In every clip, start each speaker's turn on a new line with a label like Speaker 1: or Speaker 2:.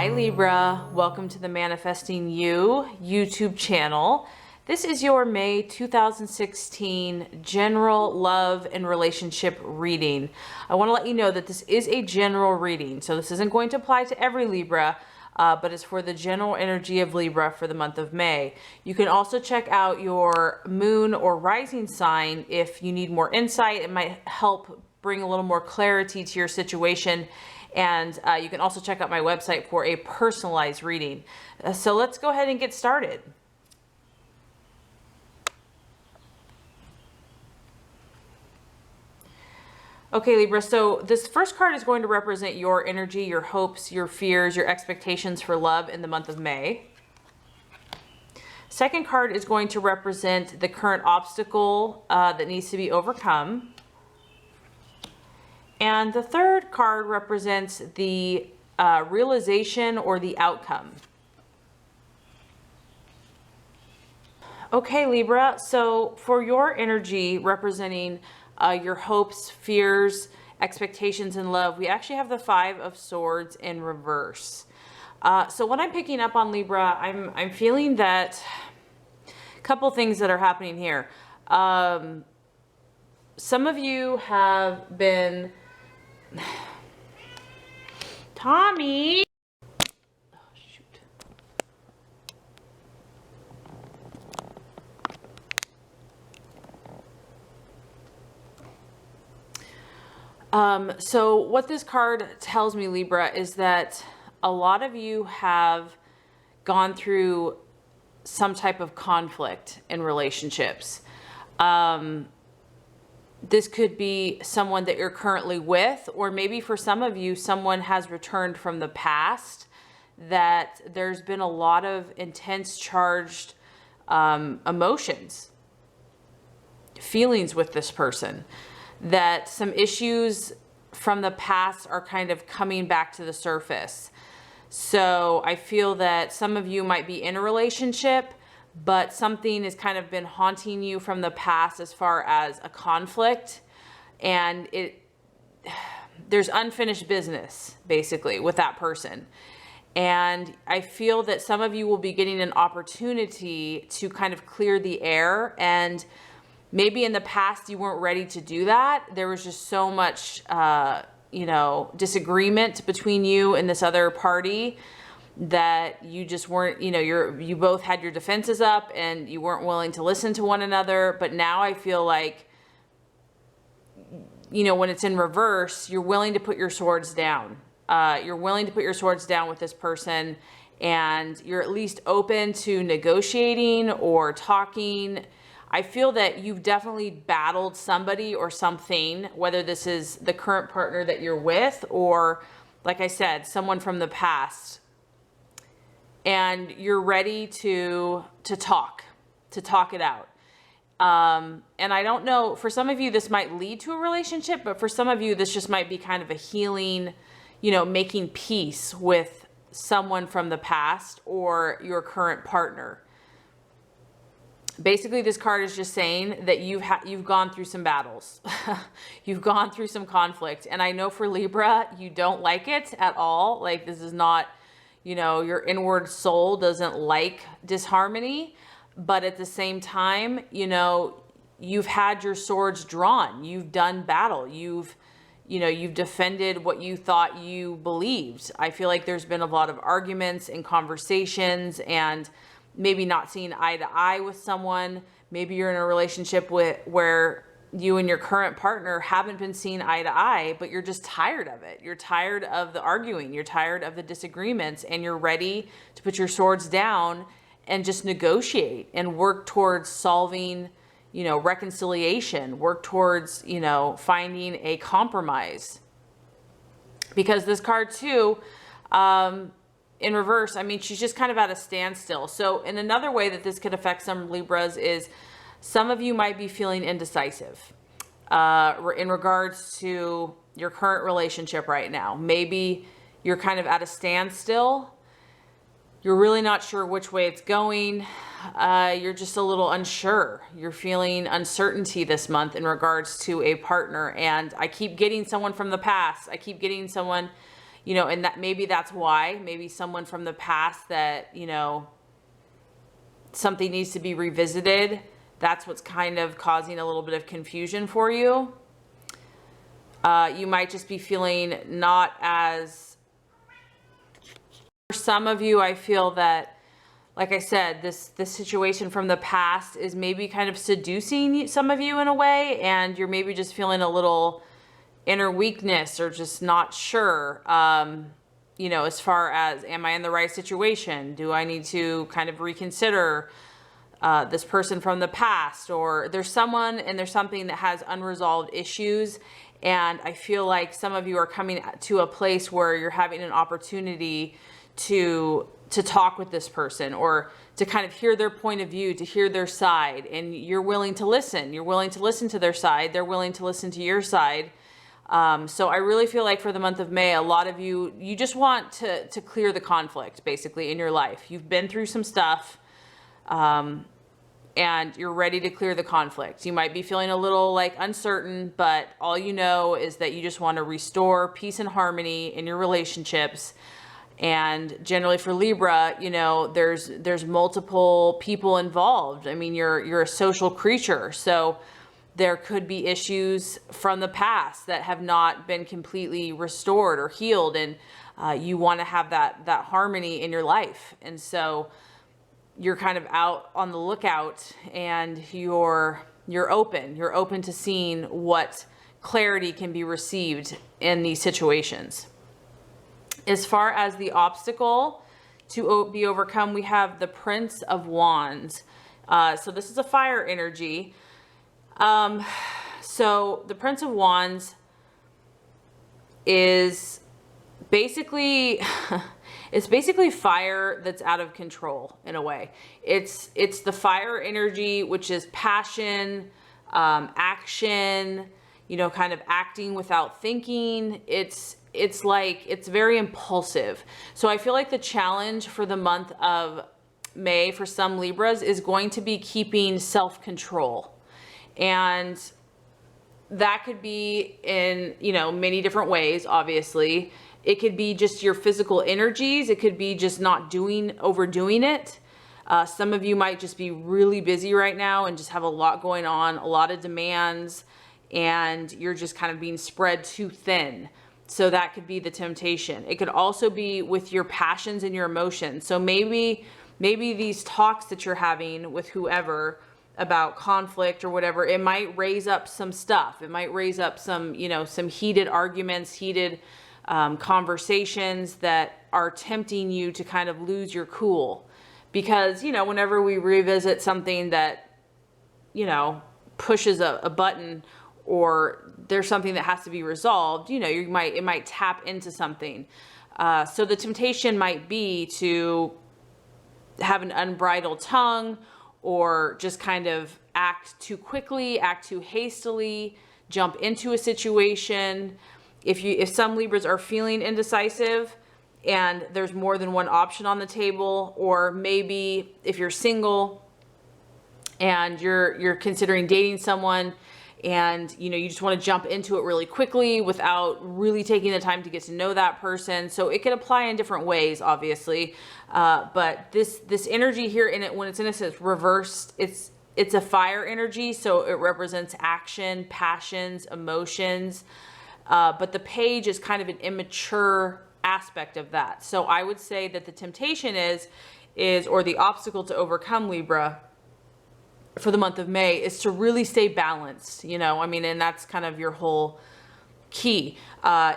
Speaker 1: Hi Libra, welcome to the Manifesting You YouTube channel. This is your May 2016 general love and relationship reading. I want to let you know that this is a general reading, so this isn't going to apply to every Libra, but it's for the general energy of Libra for the month of May. You can also check out your moon or rising sign if you need more insight. It might help bring a little more clarity to your situation. And you can also check out my website for a personalized reading. So let's go ahead and get started. Okay, Libra, so this first card is going to represent your energy, your hopes, your fears, your expectations for love in the month of May. Second card is going to represent the current obstacle that needs to be overcome. And the third card represents the realization or the outcome. Okay, Libra, so for your energy representing your hopes, fears, expectations, and love, we actually have the Five of Swords in reverse. So what I'm picking up on, Libra, I'm feeling that a couple things that are happening here. Some of you have been... Tommy! Oh, shoot. So what this card tells me, Libra, is that a lot of you have gone through some type of conflict in relationships. This could be someone that you're currently with, or maybe for some of you, someone has returned from the past, that there's been a lot of intense charged emotions, feelings with this person, that some issues from the past are kind of coming back to the surface. So I feel that some of you might be in a relationship, but something has kind of been haunting you from the past as far as a conflict, and there's unfinished business basically with that person. And I feel that some of you will be getting an opportunity to kind of clear the air, and maybe in the past you weren't ready to do that. There was just so much disagreement between you and this other party that you just weren't, you both had your defenses up and you weren't willing to listen to one another. But now I feel like, when it's in reverse, you're willing to put your swords down. You're willing to put your swords down with this person, and you're at least open to negotiating or talking. I feel that you've definitely battled somebody or something, whether this is the current partner that you're with or, like I said, someone from the past. And you're ready to talk it out. And I don't know, for some of you, this might lead to a relationship, but for some of you, this just might be kind of a healing, making peace with someone from the past or your current partner. Basically, this card is just saying that you've gone through some battles. You've gone through some conflict. And I know for Libra, you don't like it at all. Like, this is not... your inward soul doesn't like disharmony, but at the same time, you've had your swords drawn, you've done battle, you've defended what you thought you believed. I feel like there's been a lot of arguments and conversations and maybe not seeing eye to eye with someone. Maybe you're in a relationship where you and your current partner haven't been seen eye to eye, but you're just tired of it. You're tired of the arguing. You're tired of the disagreements, and you're ready to put your swords down and just negotiate and work towards solving, reconciliation, work towards, finding a compromise. Because this card too, in reverse, she's just kind of at a standstill. So in another way that this could affect some Libras is some of you might be feeling indecisive in regards to your current relationship right now. Maybe you're kind of at a standstill. You're really not sure which way it's going. You're just a little unsure. You're feeling uncertainty this month in regards to a partner. And I keep getting someone from the past. I keep getting someone, you know, and that maybe that's why, maybe someone from the past that, you know, something needs to be revisited. That's what's kind of causing a little bit of confusion for you. You might just be feeling not as, for some of you, I feel that, like I said, this situation from the past is maybe kind of seducing some of you in a way, and you're maybe just feeling a little inner weakness or just not sure, you know, as far as, am I in the right situation? Do I need to kind of reconsider this person from the past? Or there's someone and there's something that has unresolved issues, and I feel like some of you are coming to a place where you're having an opportunity to talk with this person, or to kind of hear their point of view, to hear their side, and you're willing to listen. You're willing to listen to their side. They're willing to listen to your side. So I really feel like for the month of May, a lot of you just want to clear the conflict basically in your life. You've been through some stuff, and you're ready to clear the conflict. You might be feeling a little like uncertain, but all you know is that you just want to restore peace and harmony in your relationships. And generally for Libra, you know, there's multiple people involved. I mean, you're a social creature, so there could be issues from the past that have not been completely restored or healed, and you want to have that harmony in your life. And so you're kind of out on the lookout, and you're open to seeing what clarity can be received in these situations. As far as the obstacle to be overcome, we have the Prince of Wands. So this is a fire energy. So the Prince of Wands is basically, it's basically fire that's out of control in a way. It's the fire energy, which is passion, action, you know, kind of acting without thinking. It's like, it's very impulsive. So I feel like the challenge for the month of May for some Libras is going to be keeping self-control. And that could be in, you know, many different ways, obviously. It could be just your physical energies. It could be just not overdoing it. Some of you might just be really busy right now and just have a lot going on, a lot of demands, and you're just kind of being spread too thin. So that could be the temptation. It could also be with your passions and your emotions. So maybe these talks that you're having with whoever about conflict or whatever, it might raise up some stuff. It might raise up some, you know, some heated arguments, heated conversations that are tempting you to kind of lose your cool. Because, you know, whenever we revisit something that, you know, pushes a button, or there's something that has to be resolved, you know, it might tap into something. So the temptation might be to have an unbridled tongue, or just kind of act too quickly, act too hastily, jump into a situation. If some Libras are feeling indecisive and there's more than one option on the table, or maybe if you're single and you're considering dating someone, and you know, you just want to jump into it really quickly without really taking the time to get to know that person. So it can apply in different ways, obviously. But this energy here in it, when it's in a sense reversed, it's a fire energy. So it represents action, passions, emotions. But the page is kind of an immature aspect of that. So I would say that the temptation is, or the obstacle to overcome, Libra, for the month of May, is to really stay balanced, you know, I mean, and that's kind of your whole key,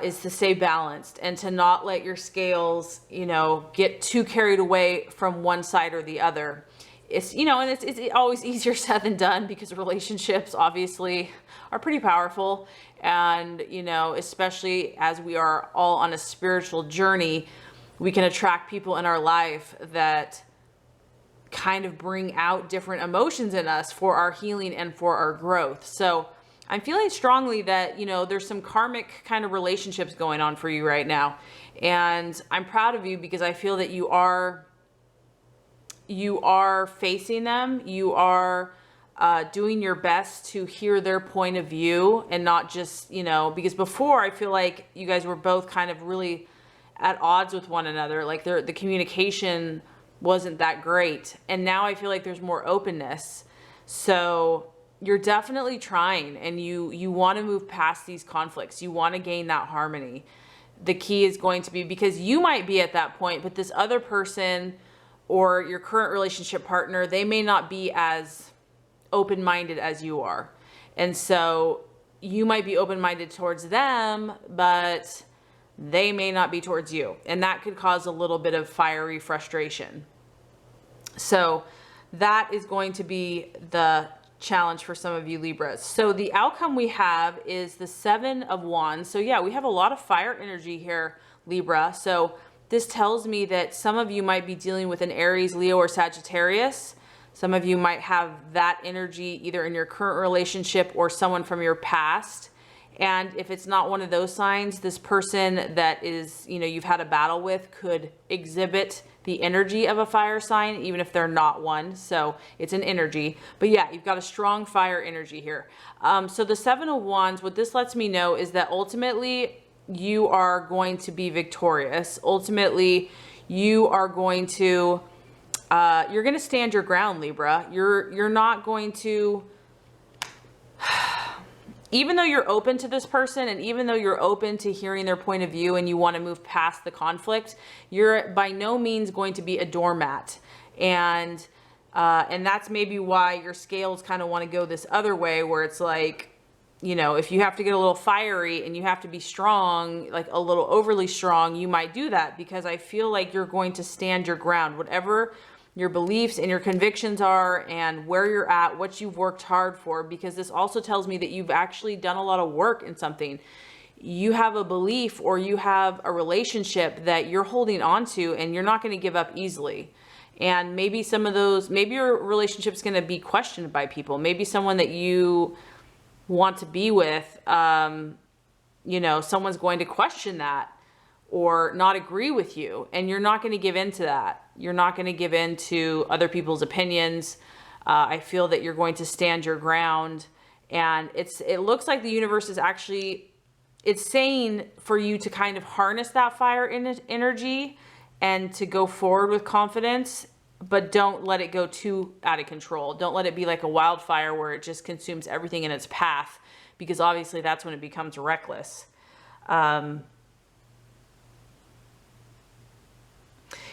Speaker 1: is to stay balanced and to not let your scales, you know, get too carried away from one side or the other. It's, you know, and it's always easier said than done, because relationships obviously are pretty powerful. And, you know, especially as we are all on a spiritual journey, we can attract people in our life that kind of bring out different emotions in us for our healing and for our growth. So I'm feeling strongly that, you know, there's some karmic kind of relationships going on for you right now. And I'm proud of you, because I feel that you are facing them. You are doing your best to hear their point of view, and not just, you know, because before I feel like you guys were both kind of really at odds with one another. Like the communication wasn't that great. And now I feel like there's more openness. So you're definitely trying, and you want to move past these conflicts. You want to gain that harmony. The key is going to be, because you might be at that point, but this other person or your current relationship partner, they may not be as open-minded as you are. And so you might be open-minded towards them, but they may not be towards you. And that could cause a little bit of fiery frustration. So that is going to be the challenge for some of you Libras. So the outcome we have is the 7 of Wands. So yeah, we have a lot of fire energy here, Libra. So this tells me that some of you might be dealing with an Aries, Leo, or Sagittarius. Some of you might have that energy either in your current relationship or someone from your past. And if it's not one of those signs, this person that is, you've had a battle with could exhibit the energy of a fire sign, even if they're not one. So it's an energy. But yeah, you've got a strong fire energy here. So the 7 of Wands, what this lets me know is that ultimately you are going to be victorious. Ultimately, you are going to, you're going to stand your ground, Libra. You're not going to, even though you're open to this person, and even though you're open to hearing their point of view and you want to move past the conflict, you're by no means going to be a doormat. And that's maybe why your scales kind of want to go this other way, where it's like, if you have to get a little fiery and you have to be strong, like a little overly strong, you might do that, because I feel like you're going to stand your ground. Whatever your beliefs and your convictions are and where you're at, what you've worked hard for, because this also tells me that you've actually done a lot of work in something. You have a belief or you have a relationship that you're holding on to, and you're not going to give up easily. And maybe maybe your relationship's going to be questioned by people. Maybe someone that you want to be with, someone's going to question that or not agree with you, and you're not going to give in to that. You're not going to give in to other people's opinions. I feel that you're going to stand your ground, and it looks like the universe is actually, it's saying for you to kind of harness that fire energy and to go forward with confidence, but don't let it go too out of control. Don't let it be like a wildfire where it just consumes everything in its path, because obviously that's when it becomes reckless.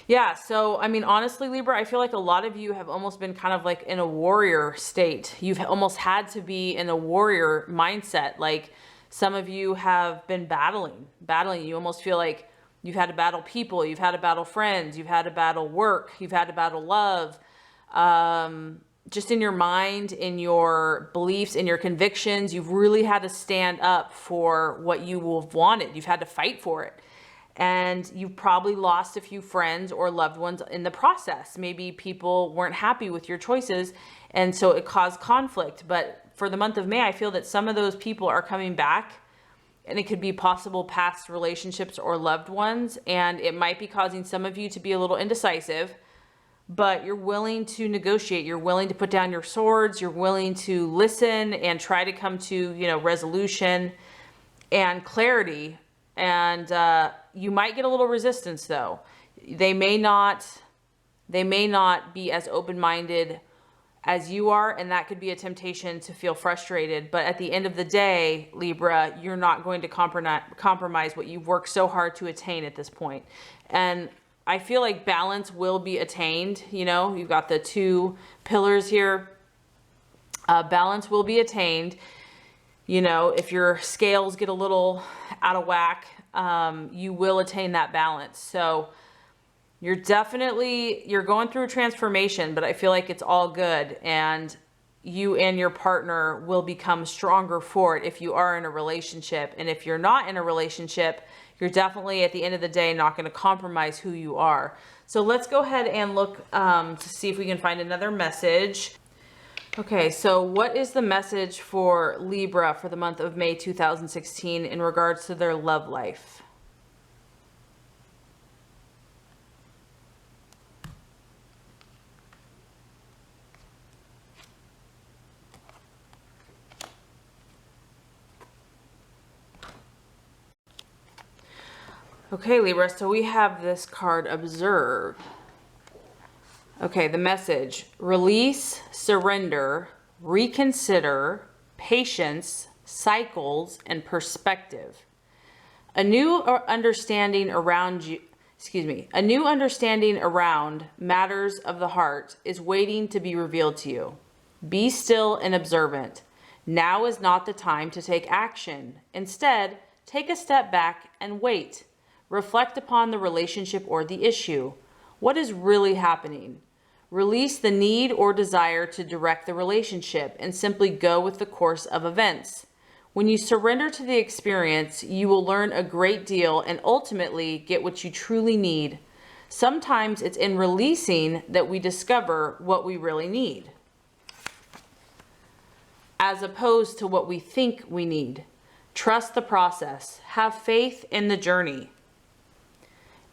Speaker 1: Yeah, so I mean, honestly, Libra, I feel like a lot of you have almost been kind of like in a warrior state. You've almost had to be in a warrior mindset. Like some of you have been battling. You almost feel like you've had to battle people, you've had to battle friends, you've had to battle work, you've had to battle love. Just in your mind, in your beliefs, in your convictions, you've really had to stand up for what you have wanted. You've had to fight for it. And you've probably lost a few friends or loved ones in the process. Maybe people weren't happy with your choices, and so it caused conflict. But for the month of May, I feel that some of those people are coming back, and it could be possible past relationships or loved ones. And it might be causing some of you to be a little indecisive, but you're willing to negotiate. You're willing to put down your swords. You're willing to listen and try to come to, resolution and clarity. And you might get a little resistance, though. They may not be as open-minded as you are, and that could be a temptation to feel frustrated. But at the end of the day, Libra, you're not going to compromise what you've worked so hard to attain at this point. And I feel like balance will be attained. You've got the 2 pillars here. Balance will be attained. If your scales get a little out of whack, you will attain that balance. So you're going through a transformation, but I feel like it's all good, and you and your partner will become stronger for it if you are in a relationship. And if you're not in a relationship, you're definitely at the end of the day not going to compromise who you are. So let's go ahead and look to see if we can find another message. Okay, so what is the message for Libra for the month of May 2016 in regards to their love life? Okay, Libra, so we have this card, Observe. Okay, the message: release, surrender, reconsider, patience, cycles, and perspective. A new understanding around you, a new understanding around matters of the heart is waiting to be revealed to you. Be still and observant. Now is not the time to take action. Instead, take a step back and wait. Reflect upon the relationship or the issue. What is really happening? Release the need or desire to direct the relationship and simply go with the course of events. When you surrender to the experience, you will learn a great deal and ultimately get what you truly need. Sometimes it's in releasing that we discover what we really need, as opposed to what we think we need. Trust the process, have faith in the journey,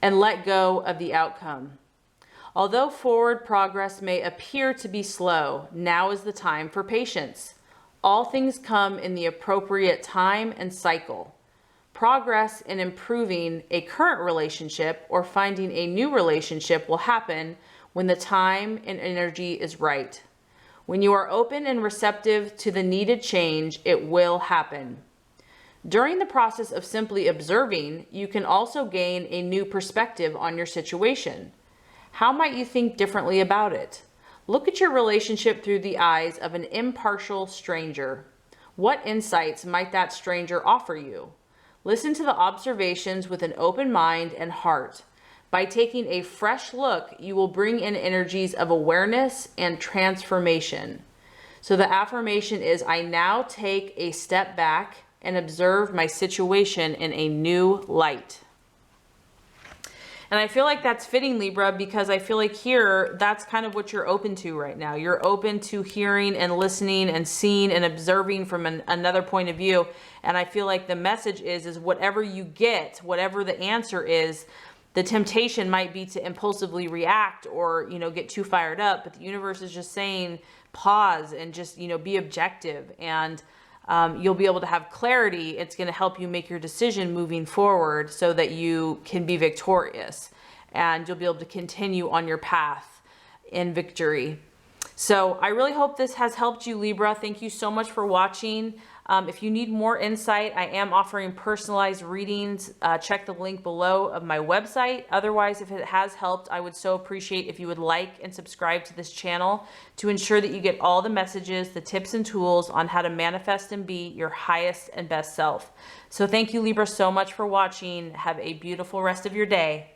Speaker 1: and let go of the outcome. Although forward progress may appear to be slow, now is the time for patience. All things come in the appropriate time and cycle. Progress in improving a current relationship or finding a new relationship will happen when the time and energy is right. When you are open and receptive to the needed change, it will happen. During the process of simply observing, you can also gain a new perspective on your situation. How might you think differently about it? Look at your relationship through the eyes of an impartial stranger. What insights might that stranger offer you? Listen to the observations with an open mind and heart. By taking a fresh look, you will bring in energies of awareness and transformation. So the affirmation is, I now take a step back and observe my situation in a new light. And I feel like that's fitting, Libra, because I feel like here, that's kind of what you're open to right now. You're open to hearing and listening and seeing and observing from another point of view. And I feel like the message is whatever you get, whatever the answer is, the temptation might be to impulsively react or, get too fired up. But the universe is just saying, pause and just, be objective. And you'll be able to have clarity. It's going to help you make your decision moving forward so that you can be victorious and you'll be able to continue on your path in victory. So I really hope this has helped you, Libra. Thank you so much for watching. If you need more insight, I am offering personalized readings. Check the link below of my website. Otherwise, if it has helped, I would so appreciate if you would like and subscribe to this channel to ensure that you get all the messages, the tips and tools on how to manifest and be your highest and best self. So thank you, Libra, so much for watching. Have a beautiful rest of your day.